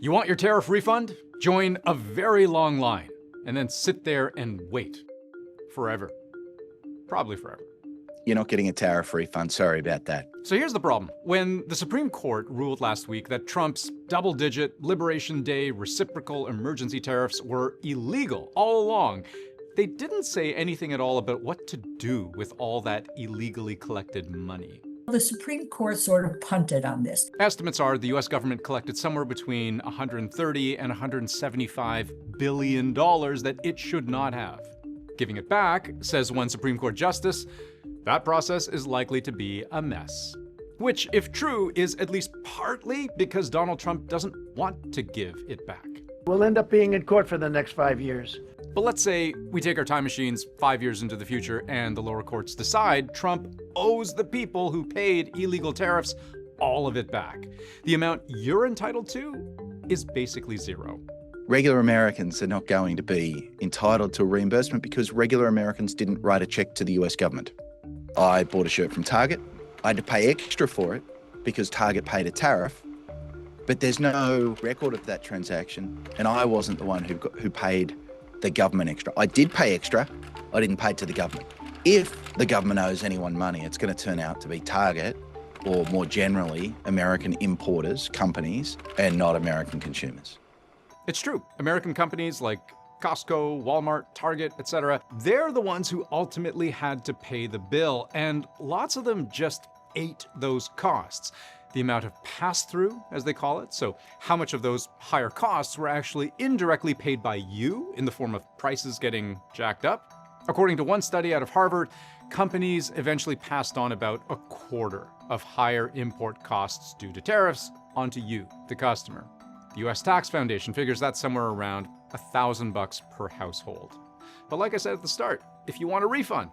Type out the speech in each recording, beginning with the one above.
You want your tariff refund? Join a very long line and then sit there and wait. Forever. Probably forever. You're not getting a tariff refund. Sorry about that. So here's the problem. When the Supreme Court ruled last week that Trump's double-digit Liberation Day reciprocal emergency tariffs were illegal all along, they didn't say anything at all about what to do with all that illegally collected money. The Supreme Court sort of punted on this. Estimates are the U.S. government collected somewhere between $130 and $175 billion that it should not have. Giving it back, says one Supreme Court justice, that process is likely to be a mess. Which, if true, is at least partly because Donald Trump doesn't want to give it back. We'll end up being in court for the next 5 years. But let's say we take our time machines 5 years into the future and the lower courts decide Trump owes the people who paid illegal tariffs all of it back. The amount you're entitled to is basically zero. Regular Americans are not going to be entitled to a reimbursement because regular Americans didn't write a check to the US government. I bought a shirt from Target. I had to pay extra for it because Target paid a tariff, but there's no record of that transaction, and I wasn't the one who paid the government extra. I did pay extra, I didn't pay to the government. If the government owes anyone money, it's going to turn out to be Target, or more generally, American importers, companies, and not American consumers. It's true. American companies like Costco, Walmart, Target, etc., they're the ones who ultimately had to pay the bill, and lots of them just ate those costs. The amount of pass-through, as they call it, so how much of those higher costs were actually indirectly paid by you in the form of prices getting jacked up. According to one study out of Harvard, companies eventually passed on about a quarter of higher import costs due to tariffs onto you, the customer. The U.S. Tax Foundation figures that's somewhere around $1,000 per household. But like I said at the start, if you want a refund,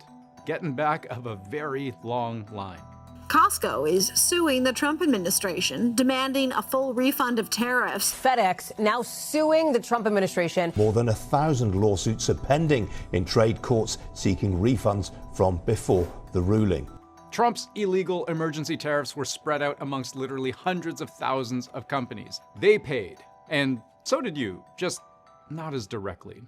get in back of a very long line. Costco is suing the Trump administration, demanding a full refund of tariffs. FedEx now suing the Trump administration. More than 1,000 lawsuits are pending in trade courts seeking refunds from before the ruling. Trump's illegal emergency tariffs were spread out amongst literally hundreds of thousands of companies. They paid, and so did you, just not as directly.